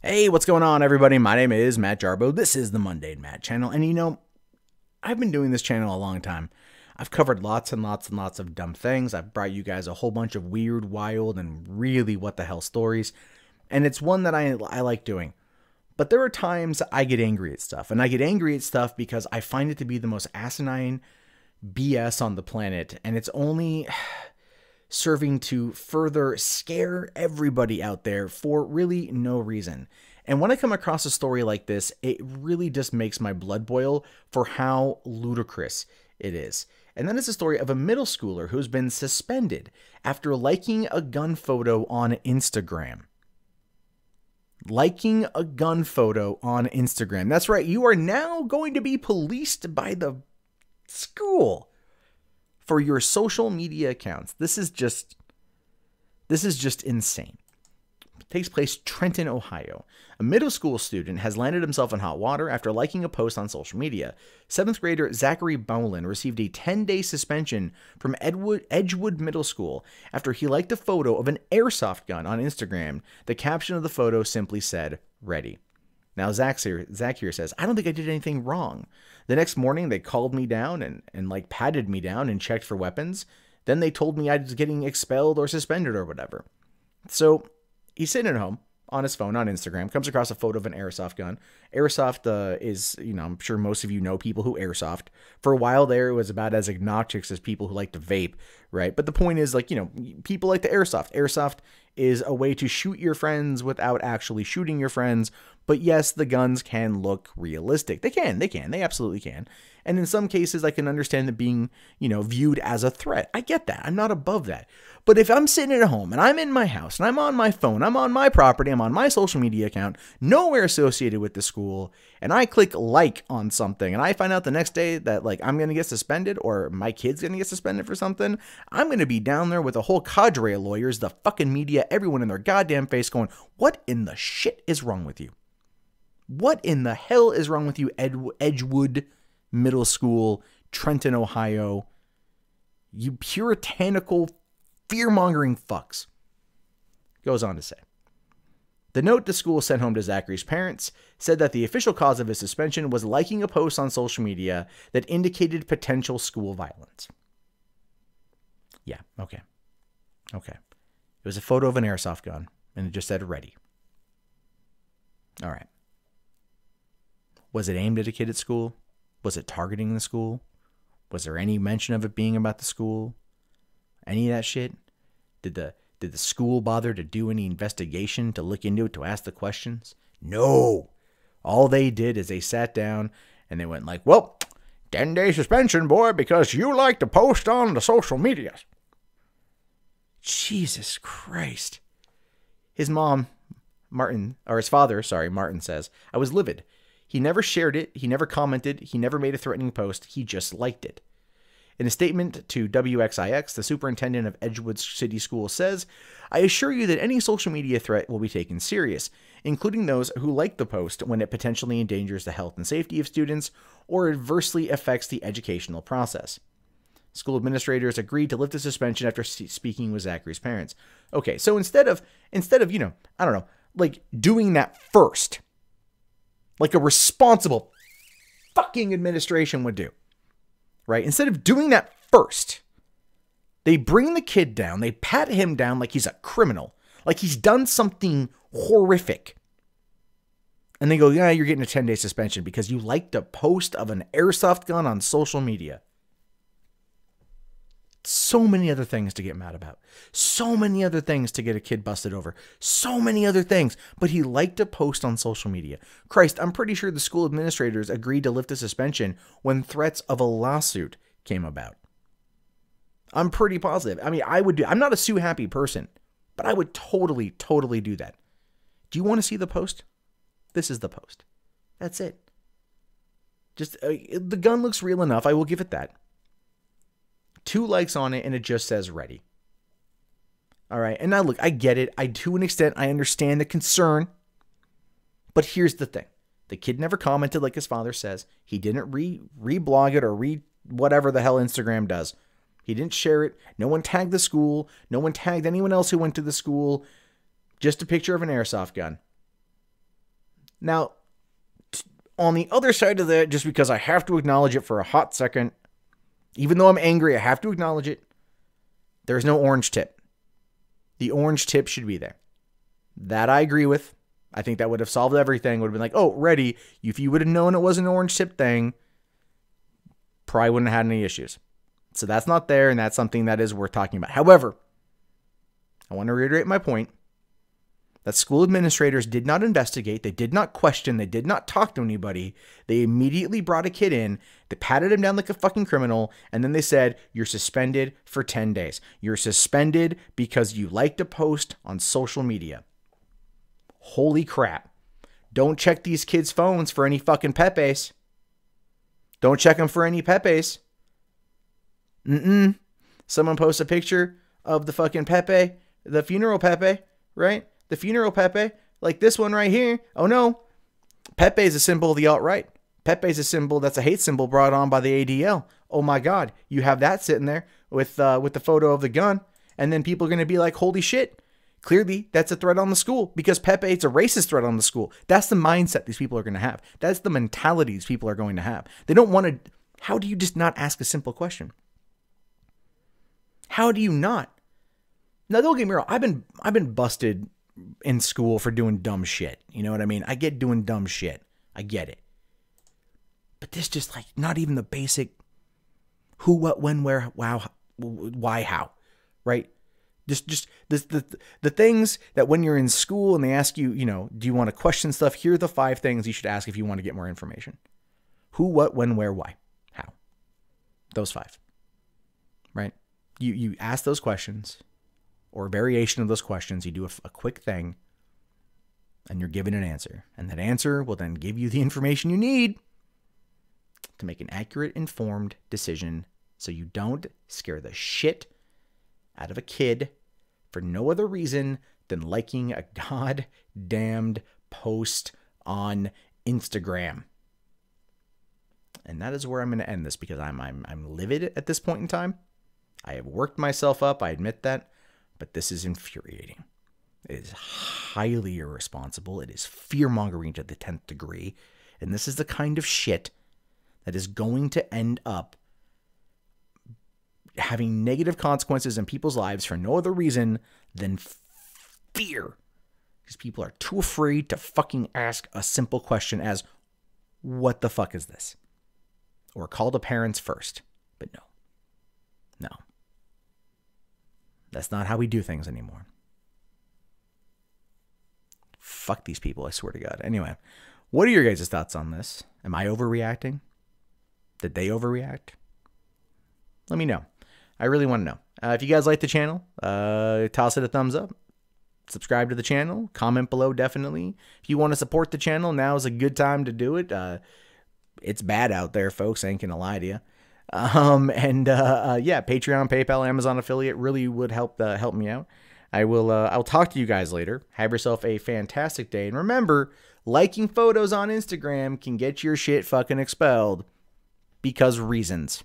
Hey, what's going on, everybody? My name is Matt Jarbo. This is the Mundane Matt channel. And I've been doing this channel a long time. I've covered lots and lots and lots of dumb things. I've brought you guys a whole bunch of weird, wild, and really what the hell stories. And it's one that I like doing. But there are times I get angry at stuff. And I get angry at stuff because I find it to be the most asinine BS on the planet. And it's only serving to further scare everybody out there for really no reason. And when I come across a story like this, it really just makes my blood boil for how ludicrous it is. And that is the story of a middle schooler who's been suspended after liking a gun photo on Instagram. Liking a gun photo on Instagram. That's right, you are now going to be policed by the school for your social media accounts. This is just insane. It takes place in Trenton, Ohio. A middle school student has landed himself in hot water after liking a post on social media. 7th grader Zachary Bowlin received a 10-day suspension from Edgewood Middle School after he liked a photo of an airsoft gun on Instagram. The caption of the photo simply said, "Ready." Now, Zach here says, "I don't think I did anything wrong. The next morning, they called me down and like patted me down and checked for weapons. Then they told me I was getting expelled or suspended or whatever." So he's sitting at home on his phone on Instagram, comes across a photo of an airsoft gun. Airsoft is, I'm sure most of you know people who airsoft. For a while there, it was about as obnoxious as people who like to vape, right? But the point is, people like to airsoft. Airsoft is a way to shoot your friends without actually shooting your friends. But yes, the guns can look realistic. They absolutely can. And in some cases, I can understand it being, viewed as a threat. I get that. I'm not above that. But if I'm sitting at home and I'm in my house and I'm on my phone, I'm on my property, I'm on my social media account, nowhere associated with the school, and I click like on something and I find out the next day that I'm going to get suspended or my kid's going to get suspended for something, I'm going to be down there with a whole cadre of lawyers, the fucking media, everyone in their goddamn face going, "What in the shit is wrong with you? What in the hell is wrong with you, Edgewood Middle School, Trenton, Ohio? You puritanical, fear-mongering fucks." Goes on to say, the note the school sent home to Zachary's parents said that the official cause of his suspension was liking a post on social media that indicated potential school violence. Yeah, okay. It was a photo of an airsoft gun, and it just said "ready." All right. Was it aimed at a kid at school? Was it targeting the school? Was there any mention of it being about the school? Any of that shit? Did the school bother to do any investigation, to look into it, to ask the questions? No. All they did is they sat down and they went well, 10-day suspension, boy, because you like to post on the social medias. Jesus Christ. His mom, Martin says, "I was livid. He never shared it. He never commented. He never made a threatening post. He just liked it." In a statement to WXIX, the superintendent of Edgewood City Schools says, "I assure you that any social media threat will be taken serious, including those who like the post when it potentially endangers the health and safety of students or adversely affects the educational process." School administrators agreed to lift the suspension after speaking with Zachary's parents. Okay, so instead of doing that first, like a responsible fucking administration would do, right? Instead of doing that first, they bring the kid down, they pat him down like he's a criminal, like he's done something horrific. And they go, "Yeah, you're getting a 10-day suspension because you liked a post of an airsoft gun on social media." So many other things to get mad about. So many other things to get a kid busted over. So many other things. But he liked a post on social media. Christ, I'm pretty sure the school administrators agreed to lift the suspension when threats of a lawsuit came about. I'm pretty positive. I mean, I'm not a sue-happy person, but I would totally do that. Do you want to see the post? This is the post. That's it. Just, the gun looks real enough. I will give it that. 2 likes on it, and it just says "ready." All right. And now look, I get it. To an extent, I understand the concern. But here's the thing. The kid never commented like his father says. He didn't reblog it or whatever the hell Instagram does. He didn't share it. No one tagged the school. No one tagged anyone else who went to the school. Just a picture of an airsoft gun. Now, on the other side of that, just because I have to acknowledge it for a hot second, even though I'm angry, I have to acknowledge it. There's no orange tip. The orange tip should be there. That I agree with. I think that would have solved everything. Would have been like, oh, ready. If you would have known it was an orange tip thing, probably wouldn't have had any issues. So that's not there, and that's something that is worth talking about. However, I want to reiterate my point that school administrators did not investigate, they did not question, they did not talk to anybody. They immediately brought a kid in, they patted him down like a fucking criminal, and then they said, you're suspended for 10 days. You're suspended because you liked a post on social media. Holy crap. Don't check these kids' phones for any fucking Pepes. Don't check them for any Pepes. Someone posts a picture of the fucking Pepe, the funeral Pepe, right? The funeral Pepe, like this one right here. Oh no, Pepe is a symbol of the alt-right. Pepe is a symbol that's a hate symbol brought on by the ADL. Oh my God, you have that sitting there with the photo of the gun, and then people are going to be like, holy shit, clearly that's a threat on the school because Pepe, it's a racist threat on the school. That's the mindset these people are going to have. That's the mentality these people are going to have. They don't want to. How do you just not ask a simple question? How do you not? Now, don't get me wrong. I've been busted in school for doing dumb shit. You know what I mean? I get doing dumb shit. I get it. But this just like not even the basic who, what, when, where, wow, why, how, right? Just the things that when you're in school and they ask you, you know, do you want to question stuff? Here are the 5 things you should ask if you want to get more information. Who, what, when, where, why, how. Those 5, right? You ask those questions or a variation of those questions. You do a quick thing and you're given an answer. And that answer will then give you the information you need to make an accurate, informed decision so you don't scare the shit out of a kid for no other reason than liking a goddamned post on Instagram. And that is where I'm going to end this because I'm livid at this point in time. I have worked myself up, I admit that, but this is infuriating. It is highly irresponsible. It is fear-mongering to the 10th degree. And this is the kind of shit that is going to end up having negative consequences in people's lives for no other reason than fear. Because people are too afraid to fucking ask a simple question as, what the fuck is this? Or call the parents first. But no. No. That's not how we do things anymore. Fuck these people, I swear to God. Anyway, what are your guys' thoughts on this? Am I overreacting? Did they overreact? Let me know. I really want to know. If you guys like the channel, toss it a thumbs up. Subscribe to the channel. Comment below, definitely. If you want to support the channel, now is a good time to do it. It's bad out there, folks. I ain't gonna lie to you. Yeah, Patreon, PayPal, Amazon affiliate really would help me out. I'll talk to you guys later. Have yourself a fantastic day. And remember, liking photos on Instagram can get your shit fucking expelled because reasons.